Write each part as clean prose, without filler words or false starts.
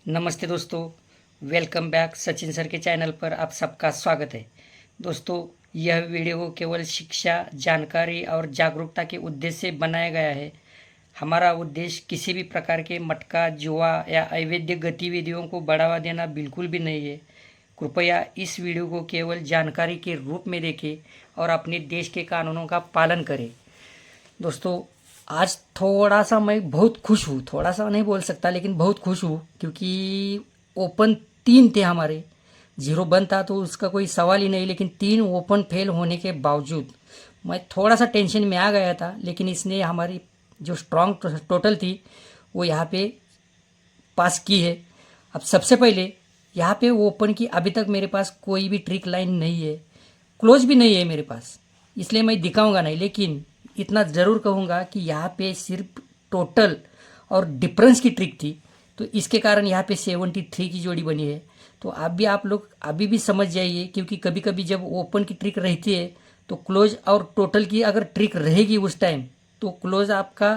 नमस्ते दोस्तों, welcome back Sachin sir के चैनल पर आप सबका स्वागत है। दोस्तों, यह वीडियो केवल शिक्षा, जानकारी और जागरूकता के उद्देश्य से बनाया गया है। हमारा उद्देश्य किसी भी प्रकार के मटका, जुआ या अवैध गतिविधियों को बढ़ावा देना बिल्कुल भी नहीं है। कृपया इस वीडियो को केवल जानकारी के रूप में देखें और अपने देश के कानूनों का पालन करें। दोस्तों, आज थोड़ा सा मैं बहुत खुश हूँ, थोड़ा सा नहीं बोल सकता लेकिन बहुत खुश हूँ, क्योंकि ओपन 3 थे हमारे। 0 बंद था तो उसका कोई सवाल ही नहीं, लेकिन 3 ओपन फेल होने के बावजूद मैं थोड़ा सा टेंशन में आ गया था। लेकिन इसने हमारी जो स्ट्रॉन्ग टोटल थी वो यहाँ पे पास की है। अब सबसे पहले यहाँ पे ओपन की अभी तक मेरे पास कोई भी ट्रिक लाइन नहीं है, क्लोज भी नहीं है मेरे पास, इसलिए मैं दिखाऊंगा नहीं। लेकिन इतना ज़रूर कहूँगा कि यहाँ पे सिर्फ टोटल और डिफरेंस की ट्रिक थी, तो इसके कारण यहाँ पे 73 की जोड़ी बनी है। तो आप लोग अभी भी समझ जाइए, क्योंकि कभी कभी जब ओपन की ट्रिक रहती है तो क्लोज और टोटल की अगर ट्रिक रहेगी उस टाइम तो क्लोज आपका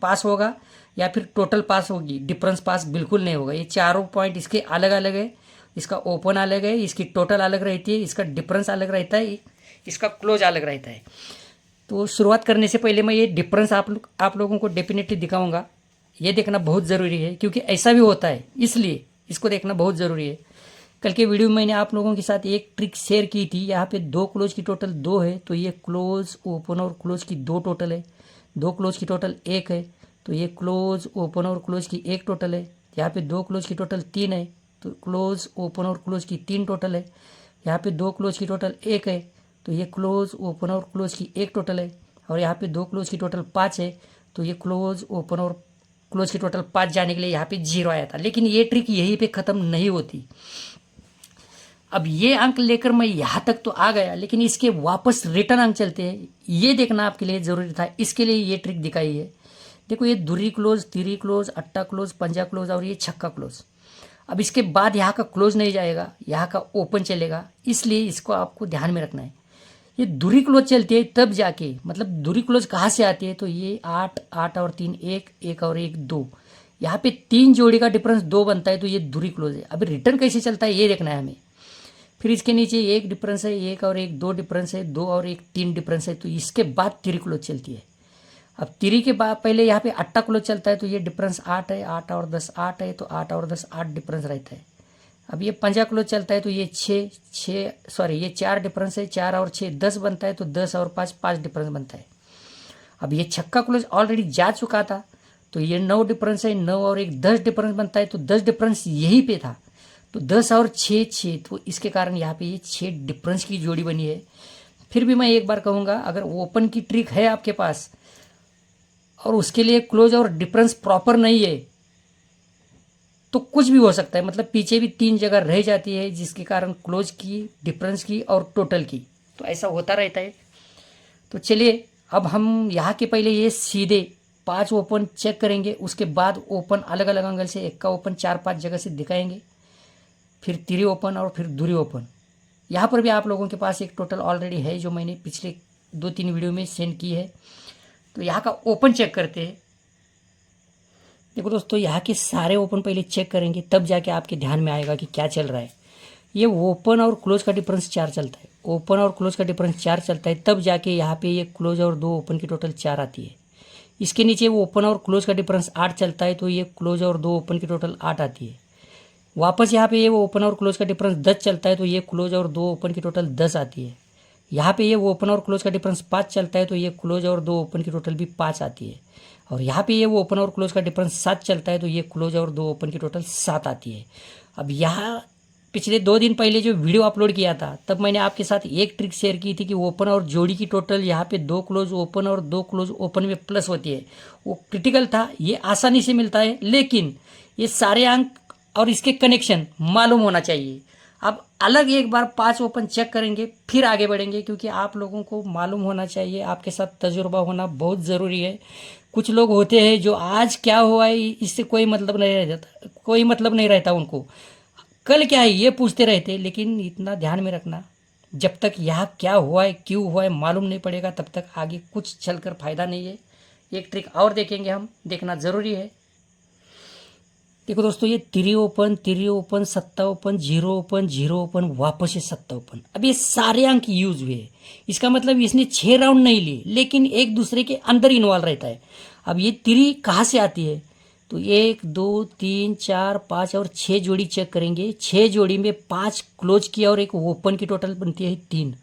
पास होगा या फिर टोटल पास होगी, डिफरेंस पास बिल्कुल नहीं होगा। ये चारों पॉइंट इसके अलग अलग है, इसका ओपन अलग है, इसकी टोटल अलग रहती है, इसका डिफरेंस अलग रहता है, इसका क्लोज अलग रहता है। तो शुरुआत करने से पहले मैं ये डिफरेंस आप लोगों को डेफिनेटली दिखाऊंगा। ये देखना बहुत ज़रूरी है, क्योंकि ऐसा भी होता है, इसलिए इसको देखना बहुत ज़रूरी है। कल के वीडियो में मैंने आप लोगों के साथ एक ट्रिक शेयर की थी। यहाँ पे 2 क्लोज की टोटल 2 है, तो ये क्लोज ओपन और क्लोज की 2 टोटल है। 2 क्लोज की टोटल 1 है, तो ये क्लोज ओपन और क्लोज की 1 टोटल है। यहाँ पे 2 क्लोज की टोटल 3 है, तो क्लोज ओपन और क्लोज की 3 टोटल है। यहाँ पे 2 क्लोज की टोटल 1 है, तो ये क्लोज ओपन और क्लोज की 1 टोटल है। और यहाँ पे 2 क्लोज की टोटल 5 है, तो ये क्लोज ओपन और क्लोज की टोटल 5 जाने के लिए यहाँ पे 0 आया था। लेकिन ये ट्रिक यहीं पे ख़त्म नहीं होती। अब ये अंक लेकर मैं यहाँ तक तो आ गया, लेकिन इसके वापस रिटर्न अंक चलते हैं, ये देखना आपके लिए ज़रूरी था। इसके लिए ये ट्रिक दिखाई है। देखो, ये दुरी क्लोज, तिरी क्लोज, अट्टा क्लोज, पंजा क्लोज और ये छक्का क्लोज। अब इसके बाद यहाँ का क्लोज नहीं जाएगा, यहाँ का ओपन चलेगा, इसलिए इसको आपको ध्यान में रखना है। ये दूरी क्लोज चलती है तब जाके, मतलब दूरी क्लोज कहाँ से आती है, तो ये 8 8 और 3 1 1 और 1 2, यहाँ पे 3 जोड़ी का डिफरेंस 2 बनता है, तो ये दूरी क्लोज है। अभी रिटर्न कैसे चलता है ये देखना है हमें। फिर इसके नीचे 1 डिफरेंस है, 1 और 1 2 डिफरेंस है, 2 और 1 3 डिफरेंस है, तो इसके बाद तिरी क्लोज चलती है। अब तिरी के बाद पहले यहाँ पे अट्टा क्लोज चलता है, तो ये डिफरेंस 8 है, 8 और 10 8 है, तो 8 और 10 8 डिफरेंस रहता है। अब ये पंजा क्लोज चलता है, तो ये 4 डिफरेंस है, 4 और 6 10 बनता है, तो 10 और 5 5 डिफरेंस बनता है। अब ये छक्का क्लोज ऑलरेडी जा चुका था, तो ये 9 डिफरेंस है, 9 और 1 10 डिफरेंस बनता है, तो 10 डिफरेंस यहीं पे था, तो 10 और 6 6, तो इसके कारण यहाँ पे ये 6 डिफरेंस की जोड़ी बनी है। फिर भी मैं एक बार कहूँगा, अगर ओपन की ट्रिक है आपके पास और उसके लिए क्लोज और डिफरेंस प्रॉपर नहीं है, तो कुछ भी हो सकता है। मतलब पीछे भी 3 जगह रह जाती है, जिसके कारण क्लोज की, डिफरेंस की और टोटल की, तो ऐसा होता रहता है। तो चलिए, अब हम यहाँ के पहले ये सीधे 5 ओपन चेक करेंगे, उसके बाद ओपन अलग अलग एंगल से एक का ओपन 4 5 जगह से दिखाएंगे, फिर तिरी ओपन और फिर दूरी ओपन। यहाँ पर भी आप लोगों के पास एक टोटल ऑलरेडी है, जो मैंने पिछले 2 3 वीडियो में सेंड की है। तो यहाँ का ओपन चेक करते हैं। देखो दोस्तों, यहाँ के सारे ओपन पहले चेक करेंगे, तब जाके आपके ध्यान में आएगा कि क्या चल रहा है। ये ओपन और क्लोज का डिफरेंस 4 चलता है, ओपन और क्लोज का डिफरेंस 4 चलता है, तब जाके यहाँ पे ये क्लोज और 2 ओपन की टोटल 4 आती है। इसके नीचे वो ओपन और क्लोज का डिफरेंस 8 चलता है, तो ये क्लोज और 2 ओपन की टोटल 8 आती है। वापस यहाँ पे ये वो ओपन और क्लोज का डिफरेंस 10 चलता है, तो ये क्लोज और 2 ओपन की टोटल 10 आती है। यहाँ पे ये वो ओपन और क्लोज का डिफरेंस 5 चलता है, तो ये क्लोज और 2 ओपन की टोटल भी 5 आती है। और यहाँ पे ये वो ओपन और क्लोज का डिफरेंस 7 चलता है, तो ये क्लोज और 2 ओपन की टोटल 7 आती है। अब यहाँ पिछले 2 दिन पहले जो वीडियो अपलोड किया था, तब मैंने आपके साथ एक ट्रिक शेयर की थी कि ओपन और जोड़ी की टोटल यहाँ पे 2 क्लोज ओपन और 2 क्लोज ओपन में प्लस होती है। वो क्रिटिकल था, ये आसानी से मिलता है, लेकिन ये सारे अंक और इसके कनेक्शन मालूम होना चाहिए। अब अलग एक बार 5 ओपन चेक करेंगे, फिर आगे बढ़ेंगे, क्योंकि आप लोगों को मालूम होना चाहिए, आपके साथ तजुर्बा होना बहुत ज़रूरी है। कुछ लोग होते हैं जो आज क्या हुआ है इससे कोई मतलब नहीं रहता, कोई मतलब नहीं रहता उनको, कल क्या है ये पूछते रहते। लेकिन इतना ध्यान में रखना, जब तक यहाँ क्या हुआ है क्यों हुआ है मालूम नहीं पड़ेगा, तब तक आगे कुछ चलकर फ़ायदा नहीं है। एक ट्रिक और देखेंगे हम, देखना ज़रूरी है। देखो दोस्तों, ये तिरी ओपन, सत्ता ओपन, जीरो ओपन, वापस ये सत्ता ओपन। अब ये सारे अंक यूज हुए। इसका मतलब इसने 6 राउंड नहीं लिए, लेकिन एक दूसरे के अंदर इन्वॉल्व रहता है। अब ये तिरी कहाँ से आती है? तो 1 2 3 4 5 और 6 जोड़ी चेक करेंगे। 6 जोड़ी में 5 क्लोज की और एक ओपन की टोटल बनती है 3।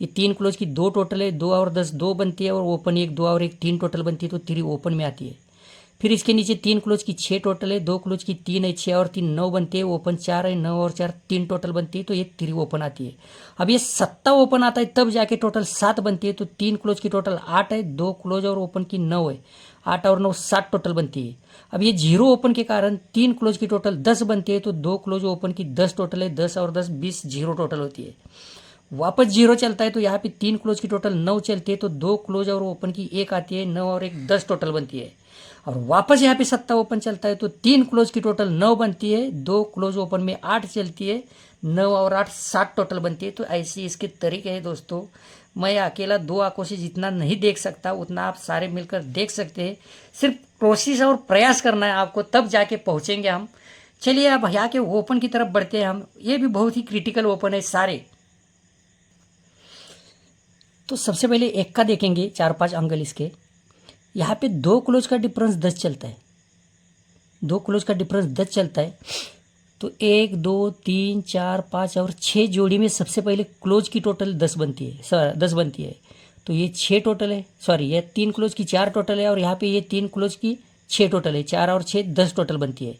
ये 3 क्लोज की 2 टोटल है, 2 और 10 2 बनती है, और ओपन 1 2 और 1 3 टोटल बनती है, तो तिरी ओपन में आती है। फिर इसके नीचे 3 क्लोज की 6 टोटल है, 2 क्लोज की 3 है, 6 और 3 9 बनती है, ओपन 4 है, 9 और 4 3 टोटल बनती है, तो ये तिरी ओपन आती है। अब ये सत्ता ओपन आता है तब जाके टोटल 7 बनती है, तो 3 क्लोज की टोटल 8 है, 2 क्लोज और ओपन की 9 है, 8 और 9 7 टोटल बनती है। अब ये जीरो ओपन के कारण 3 क्लोज की टोटल 10 बनती है, तो 2 क्लोज ओपन की 10 टोटल है, 10 और 10 20 जीरो टोटल होती है। वापस जीरो चलता है तो यहाँ पे 3 क्लोज की टोटल 9 चलती है, तो 2 क्लोज और ओपन की 1 आती है, 9 और 1 10 टोटल बनती है। और वापस यहाँ पे सत्ता ओपन चलता है तो 3 क्लोज की टोटल 9 बनती है, 2 क्लोज ओपन में 8 चलती है, 9 और 8 7 टोटल बनती है। तो ऐसे इसके तरीके हैं दोस्तों। मैं अकेला 2 आंखों से जितना नहीं देख सकता उतना आप सारे मिलकर देख सकते हैं। सिर्फ कोशिश और प्रयास करना है आपको, तब जाके पहुँचेंगे हम। चलिए अब यहाँ के ओपन की तरफ बढ़ते हैं हम। ये भी बहुत ही क्रिटिकल ओपन है सारे। तो सबसे पहले एक का देखेंगे, 4-5 एंगल इसके। यहाँ पे 2 क्लोज का डिफरेंस 10 चलता है, 2 क्लोज का डिफरेंस 10 चलता है, तो 1 2 3 4 5 और 6 जोड़ी में सबसे पहले क्लोज की टोटल 10 बनती है, 10 बनती है। तो ये 6 टोटल है, सॉरी ये 3 क्लोज की 4 टोटल है, और यहाँ पे ये 3 क्लोज की 6 टोटल है, 4 और 6 10 टोटल बनती है।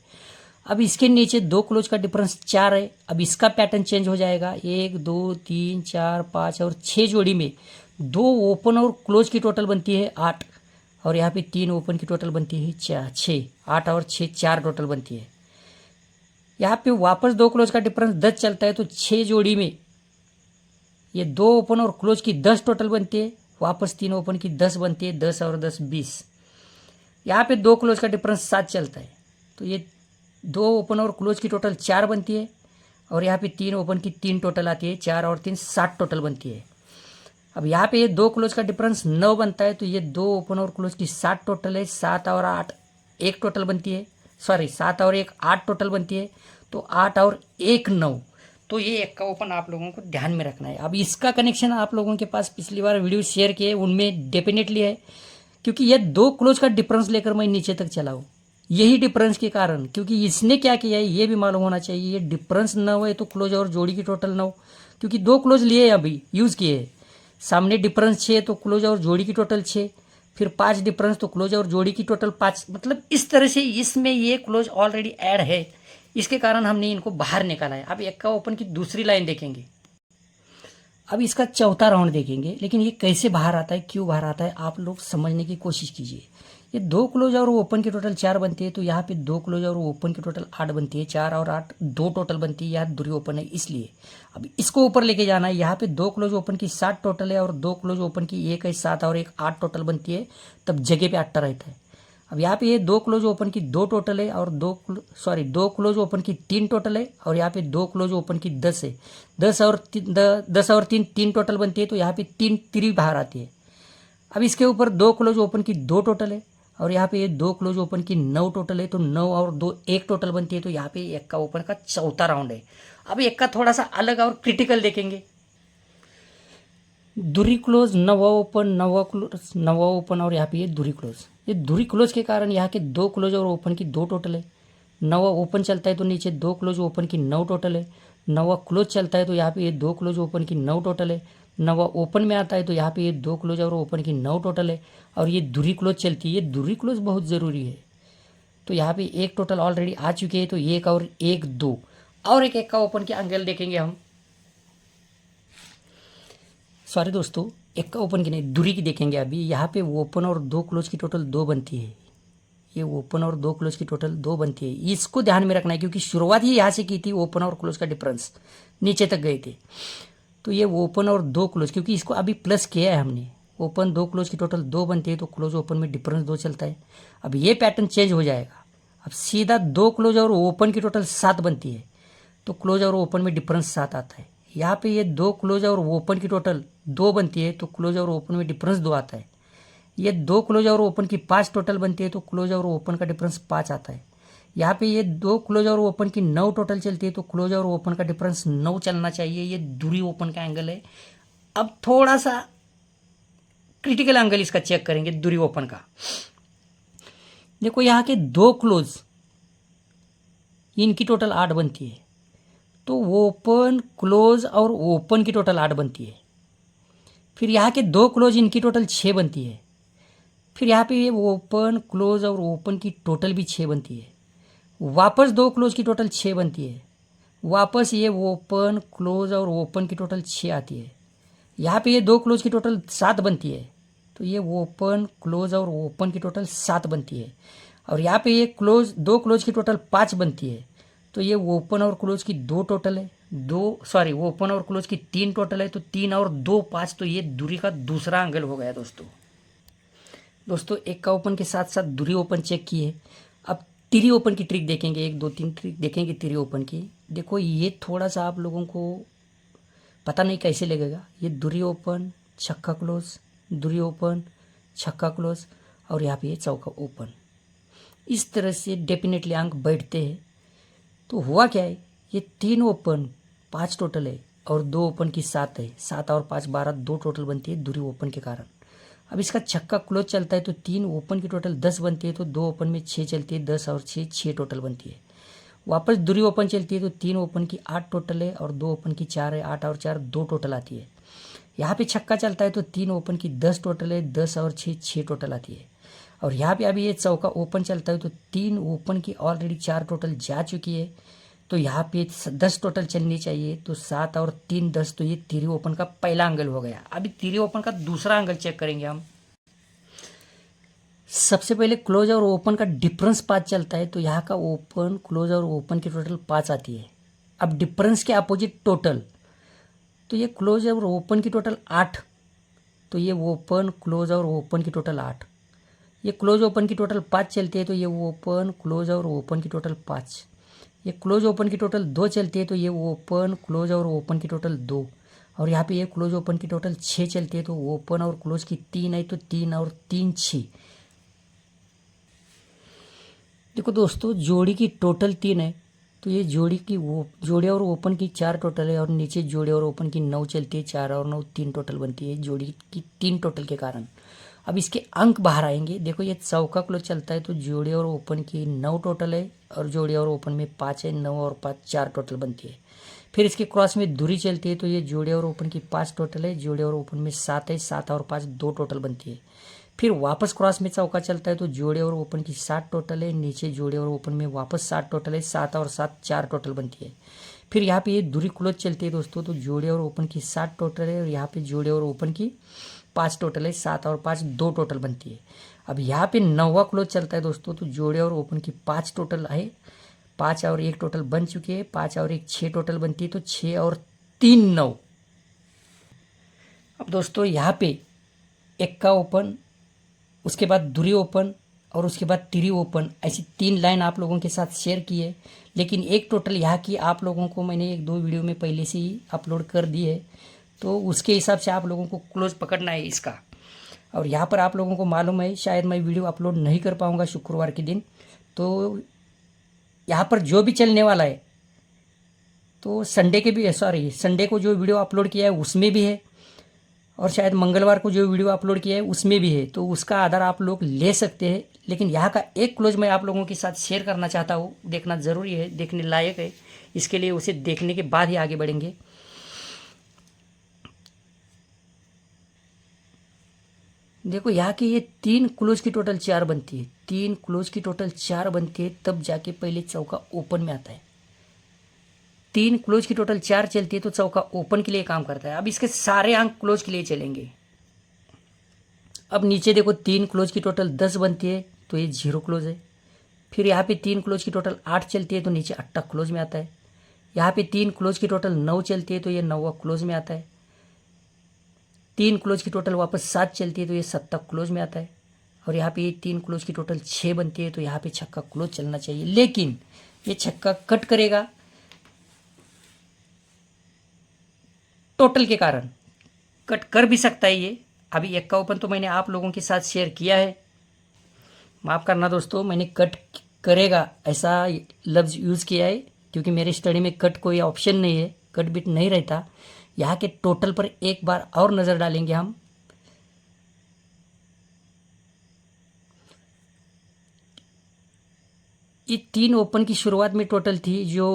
अब इसके नीचे 2 क्लोज का डिफरेंस 4 है। अब इसका पैटर्न चेंज हो जाएगा, 1 2 3 4 5 और 6 जोड़ी में 2 ओपन और क्लोज की टोटल बनती है 8, और यहाँ पे 3 ओपन की टोटल बनती है 6, 8 और 6 4 टोटल बनती है। यहाँ पे वापस 2 क्लोज का डिफरेंस 10 चलता है, तो 6 जोड़ी में ये 2 ओपन और क्लोज की 10 टोटल बनती है, वापस 3 ओपन की 10 बनती है, 10 और 10 20। यहाँ पे 2 क्लोज का डिफरेंस 7 चलता है, तो ये 2 ओपन और क्लोज की टोटल 4 बनती है, और यहाँ पे 3 ओपन की 3 टोटल आती है, 4 और 3 7 टोटल बनती है। अब यहाँ पे ये 2 क्लोज का डिफरेंस 9 बनता है, तो ये 2 ओपन और क्लोज की 7 टोटल है, 7 और 8 1 टोटल बनती है, सॉरी 7 और 1 8 टोटल बनती है, तो 8 और 1 9। तो ये एक का ओपन आप लोगों को ध्यान में रखना है। अब इसका कनेक्शन आप लोगों के पास पिछली बार वीडियो शेयर किए उनमें डेफिनेटली है, क्योंकि ये 2 क्लोज का डिफरेंस लेकर मैं नीचे तक चला हूँ, यही डिफरेंस के कारण। क्योंकि इसने क्या किया है ये भी मालूम होना चाहिए, ये डिफरेंस 9 है तो क्लोज और जोड़ी की टोटल 9, क्योंकि 2 क्लोज लिए अभी यूज़ किए, सामने डिफरेंस 6 तो क्लोज और जोड़ी की टोटल 6, फिर 5 डिफरेंस तो क्लोज और जोड़ी की टोटल 5। मतलब इस तरह से इसमें ये क्लोज ऑलरेडी ऐड है, इसके कारण हमने इनको बाहर निकाला है। अब एक का ओपन की दूसरी लाइन देखेंगे, अब इसका चौथा राउंड देखेंगे, लेकिन ये कैसे बाहर आता है, क्यों बाहर आता है, आप लोग समझने की कोशिश कीजिए। ये 2 क्लोज और ओपन की टोटल 4 बनती है, तो यहाँ पे 2 क्लोज और ओपन की टोटल 8 बनती है, 4 और 8 2 टोटल बनती है, यहाँ दूरी ओपन है इसलिए। अब इसको ऊपर लेके जाना है, यहाँ पे 2 क्लोज ओपन की 7 टोटल है, और 2 क्लोज ओपन की 1 है 7 और 1 8 टोटल बनती है, तब जगह पे 8 रहता है। अब यहाँ पे ये 2 क्लोज ओपन की 2 टोटल है, और 2 क्लोज ओपन की 3 टोटल है, और यहाँ पे 2 क्लोज ओपन की 10 है, 10 और 3 3 टोटल बनती है, तो यहाँ पे 3 तिरी बाहर आती है। अब इसके ऊपर 2 क्लोज ओपन की 2 टोटल है, और यहाँ पे ये 2 क्लोज ओपन की 9 टोटल है, तो 9 और 2 1 टोटल बनती है, तो यहाँ पे एक का ओपन का चौथा राउंड है। अब एक का थोड़ा सा अलग और क्रिटिकल देखेंगे, दूरी क्लोज, नवा ओपन, नवा ओपन, और यहाँ पे ये दूरी क्लोज। ये दूरी क्लोज के कारण यहाँ के 2 क्लोज और ओपन की 2 टोटल है, नवा ओपन चलता है तो नीचे 2 क्लोज ओपन की 9 टोटल है, नवा क्लोज चलता है तो यहाँ पे ये 2 क्लोज ओपन की 9 टोटल है, नवा ओपन में आता है तो यहाँ पे ये 2 क्लोज और ओपन की 9 टोटल है, और ये दूरी क्लोज चलती है। ये दूरी क्लोज बहुत ज़रूरी है, तो यहाँ पे एक टोटल ऑलरेडी आ चुके हैं, तो एक और एक 2 और एक का ओपन के एंगल देखेंगे हम। सॉरी दोस्तों, एक का ओपन की नहीं, दूरी की देखेंगे अभी। यहाँ पे ओपन और 2 क्लोज की टोटल 2 बनती है, ये ओपन और 2 क्लोज की टोटल 2 बनती है, इसको ध्यान में रखना है, क्योंकि शुरुआत ही यहाँ से की थी, ओपन और क्लोज का डिफरेंस नीचे तक गए थे। तो ये ओपन और 2 क्लोज, क्योंकि इसको अभी प्लस किया है हमने, ओपन 2 क्लोज की टोटल 2 बनती है, तो क्लोज ओपन में डिफरेंस 2 चलता है। अब ये पैटर्न चेंज हो जाएगा, अब सीधा 2 क्लोज और ओपन की टोटल 7 बनती है, तो क्लोज और ओपन में डिफरेंस 7 आता है। यहाँ पे ये 2 क्लोज और ओपन की टोटल 2 बनती है, तो क्लोज और ओपन में डिफरेंस 2 आता है। ये 2 क्लोज और ओपन की 5 टोटल बनती है, तो क्लोज और ओपन का डिफरेंस 5 आता है। यहाँ पे ये 2 क्लोज और ओपन की 9 टोटल चलती है, तो क्लोज और ओपन का डिफरेंस 9 चलना चाहिए। ये दूरी ओपन का एंगल है। अब थोड़ा सा क्रिटिकल एंगल इसका चेक करेंगे दूरी ओपन का। देखो यहाँ के 2 क्लोज, इनकी टोटल 8 बनती है, तो ओपन क्लोज और ओपन की टोटल 8 बनती है। फिर यहाँ के 2 क्लोज, इनकी टोटल 6 बनती है। फिर यहाँ पे ये ओपन क्लोज और ओपन की टोटल भी 6 बनती है। वापस 2 क्लोज की टोटल 6 बनती है। वापस ये ओपन क्लोज और ओपन की टोटल 6 आती है। यहाँ पे ये 2 क्लोज की टोटल 7 बनती है, तो ये ओपन क्लोज और ओपन की टोटल 7 बनती है। और यहाँ पे ये क्लोज 2 क्लोज की टोटल 5 बनती है, तो ये ओपन और क्लोज की 2 टोटल है, ओपन और क्लोज की 3 टोटल है, तो 3 और 2 5, तो ये दूरी का दूसरा एंगल हो गया दोस्तों एक का ओपन के साथ साथ दूरी ओपन चेक किए। अब तिरी ओपन की ट्रिक देखेंगे, 1 2 3 ट्रिक देखेंगे तिरी ओपन की। देखो ये थोड़ा सा आप लोगों को पता नहीं कैसे लगेगा। ये दूरी ओपन छक्का क्लोज, दूरी ओपन छक्का क्लोज, और यहाँ पे ये चौका ओपन। इस तरह से डेफिनेटली अंक बैठते हैं। तो हुआ क्या है, ये 3 ओपन 5 टोटल है और 2 ओपन की 7 है। 7 और 5 12, 2 टोटल बनती है दूरी ओपन के कारण। अब इसका छक्का क्लोज चलता है, तो 3 ओपन की टोटल 10 बनती है, तो 2 ओपन में 6 चलती है, 10 और 6 6 टोटल बनती है। वापस दूरी ओपन चलती है, तो 3 ओपन की 8 टोटल है और 2 ओपन की 4 है। 8 और 4 2 टोटल आती है। यहाँ पे छक्का चलता है, तो 3 ओपन की 10 टोटल है, 10 और 6 6 टोटल आती है। और यहाँ पे अभी ये चौका ओपन चलता है, तो 3 ओपन की ऑलरेडी 4 टोटल जा चुकी है, तो यहाँ पे 10 टोटल चलनी चाहिए, तो 7 और 3 10, तो ये तिरी ओपन का पहला एंगल हो गया। अभी तिरी ओपन का दूसरा एंगल चेक करेंगे हम। सबसे पहले क्लोज और ओपन का डिफरेंस 5 चलता है, तो यहाँ का ओपन क्लोज और ओपन की टोटल 5 आती है। अब डिफरेंस के अपोजिट टोटल, तो ये क्लोज और ओपन की टोटल 8, तो ये ओपन क्लोज और ओपन की टोटल 8। ये क्लोज ओपन की टोटल 5 चलती है, तो ये ओपन क्लोज और ओपन की टोटल 5। ये क्लोज ओपन की टोटल 2 चलती है, तो ये ओपन क्लोज और ओपन की टोटल 2। और यहाँ पे ये क्लोज ओपन की टोटल 6 चलती है, तो ओपन और क्लोज की 3 है, तो 3 और 3 6। देखो दोस्तों जोड़ी की टोटल 3 है, तो ये जोड़ी और ओपन की 4 टोटल है, और नीचे जोड़ी और ओपन की 9 चलती है। 4 और 9 3 टोटल बनती है जोड़ी की 3 टोटल के कारण। अब इसके अंक बाहर आएंगे। देखो ये चौका क्लोज चलता है, तो जोड़ी और ओपन की 9 टोटल है, और जोड़ी और ओपन में 5 है। 9 और 5 4 टोटल बनती है। फिर इसके क्रॉस में दूरी चलती है, तो ये जोड़ी और ओपन की 5 टोटल है। जोड़ी और ओपन में 7 है। 7 और 5 2 टोटल बनती है। फिर वापस क्रॉस में चौका चलता है, तो जोड़े और ओपन की 7 टोटल है। नीचे जोड़े और ओपन में वापस 7 टोटल है। 7 और 7 4 टोटल बनती है। फिर यहाँ पे ये दूरी क्लोज चलती है दोस्तों, तो जोड़े और ओपन की 7 टोटल है, और यहाँ पे जोड़े और ओपन की 5 टोटल है। 7 और 5 2 टोटल बनती है। अब यहाँ पे 9वां क्लोज चलता है दोस्तों, तो जोड़े और ओपन की 5 टोटल है। 5 और 1 टोटल बन चुकी है। 5 और 1 6 टोटल बनती है, तो 6 और 3 9। अब दोस्तों यहाँ पे 1 का ओपन, उसके बाद दूरी ओपन, और उसके बाद तिरी ओपन, ऐसी 3 लाइन आप लोगों के साथ शेयर की है। लेकिन एक टोटल यहाँ की आप लोगों को मैंने 1 2 वीडियो में पहले से ही अपलोड कर दी है, तो उसके हिसाब से आप लोगों को क्लोज पकड़ना है इसका। और यहाँ पर आप लोगों को मालूम है शायद मैं वीडियो अपलोड नहीं कर पाऊँगा शुक्रवार के दिन, तो यहाँ पर जो भी चलने वाला है, तो संडे को जो वीडियो अपलोड किया है उसमें भी है, और शायद मंगलवार को जो वीडियो अपलोड किया है उसमें भी है, तो उसका आधार आप लोग ले सकते हैं। लेकिन यहाँ का एक क्लोज मैं आप लोगों के साथ शेयर करना चाहता हूँ। देखना ज़रूरी है, देखने लायक है, इसके लिए उसे देखने के बाद ही आगे बढ़ेंगे। देखो यहाँ की ये 3 क्लोज की टोटल 4 बनती है। 3 क्लोज की टोटल 4 बनती है, तब जाके पहले चौका ओपन में आता है। 3 क्लोज की टोटल 4 चलती है, तो चौका ओपन के लिए काम करता है। अब इसके सारे अंक क्लोज के लिए चलेंगे। अब नीचे देखो 3 क्लोज की टोटल 10 बनती है, तो ये 0 क्लोज है। फिर यहाँ पे 3 क्लोज की टोटल 8 चलती है, तो नीचे 8 क्लोज में आता है। यहाँ पे 3 क्लोज की टोटल 9 चलती है, तो ये 9वां क्लोज में आता है। 3 क्लोज की टोटल वापस 7 चलती है, तो ये 7 क्लोज में आता है। और यहाँ पे 3 क्लोज की टोटल 6 बनती है, तो यहाँ पे छक्का क्लोज चलना चाहिए। लेकिन ये छक्का कट करेगा टोटल के कारण, कट कर भी सकता है ये। अभी 1 का ओपन तो मैंने आप लोगों के साथ शेयर किया है, माफ़ करना दोस्तों, मैंने कट करेगा ऐसा लफ्ज़ यूज़ किया है, क्योंकि मेरे स्टडी में कट कोई ऑप्शन नहीं है, कट बिट नहीं रहता। यहाँ के टोटल पर एक बार और नज़र डालेंगे हम। ये 3 ओपन की शुरुआत में टोटल थी जो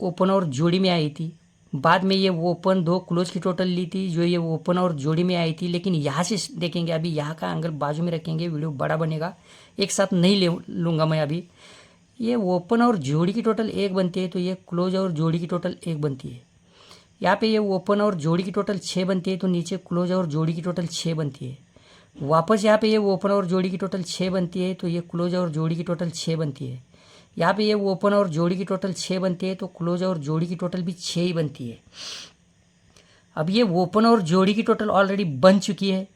ओपन और जोड़ी में आई थी। बाद में ये ओपन 2 क्लोज की टोटल ली थी जो ये ओपन और जोड़ी में आई थी। लेकिन यहाँ से देखेंगे, अभी यहाँ का एंगल बाजू में रखेंगे, वीडियो बड़ा बनेगा, एक साथ नहीं ले लूँगा मैं अभी। ये ओपन और जोड़ी की टोटल 1 बनती है, तो ये क्लोज और जोड़ी की टोटल 1 बनती है। यहाँ पे ये ओपन और जोड़ी की टोटल 6 बनती है, तो नीचे क्लोज और जोड़ी की टोटल 6 बनती है। वापस यहाँ पे ये ओपन और जोड़ी की टोटल 6 बनती है, तो ये क्लोज और जोड़ी की टोटल 6 बनती है। यहाँ पे ये ओपन और जोड़ी की टोटल 6 बनती है, तो क्लोज और जोड़ी की टोटल भी 6 ही बनती है। अब ये ओपन और जोड़ी की टोटल ऑलरेडी बन चुकी है,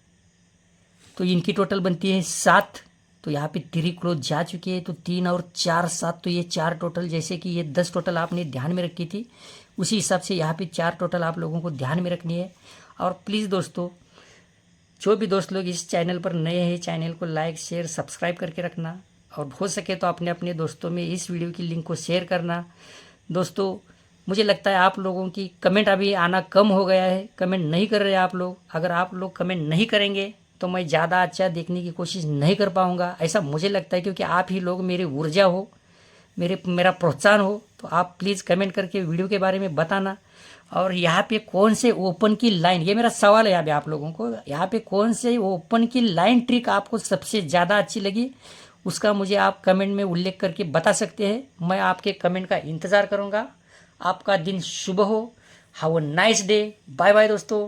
तो इनकी टोटल बनती है 7। तो यहाँ पे 3 क्लोज जा चुकी है, तो 3 और 4 7, तो ये 4 टोटल, जैसे कि ये 10 टोटल आपने ध्यान में रखी थी, उसी हिसाब से यहाँ पे 4 टोटल आप लोगों को ध्यान में रखनी है। और प्लीज़ दोस्तों, जो भी दोस्त लोग इस चैनल पर नए हैं, चैनल को लाइक शेयर सब्सक्राइब करके रखना, और हो सके तो अपने अपने दोस्तों में इस वीडियो की लिंक को शेयर करना। दोस्तों, मुझे लगता है आप लोगों की कमेंट अभी आना कम हो गया है, कमेंट नहीं कर रहे आप लोग। अगर आप लोग कमेंट नहीं करेंगे तो मैं ज़्यादा अच्छा देखने की कोशिश नहीं कर पाऊँगा, ऐसा मुझे लगता है, क्योंकि आप ही लोग मेरी ऊर्जा हो, मेरा प्रोत्साहन हो। तो आप प्लीज़ कमेंट करके वीडियो के बारे में बताना। और यहाँ पे कौन से ओपन की लाइन, ये मेरा सवाल है यहाँ पे आप लोगों को, यहाँ पे कौन से ओपन की लाइन ट्रिक आपको सबसे ज़्यादा अच्छी लगी, उसका मुझे आप कमेंट में उल्लेख करके बता सकते हैं। मैं आपके कमेंट का इंतज़ार करूँगा। आपका दिन शुभ हो। Have a nice day. Bye bye दोस्तों।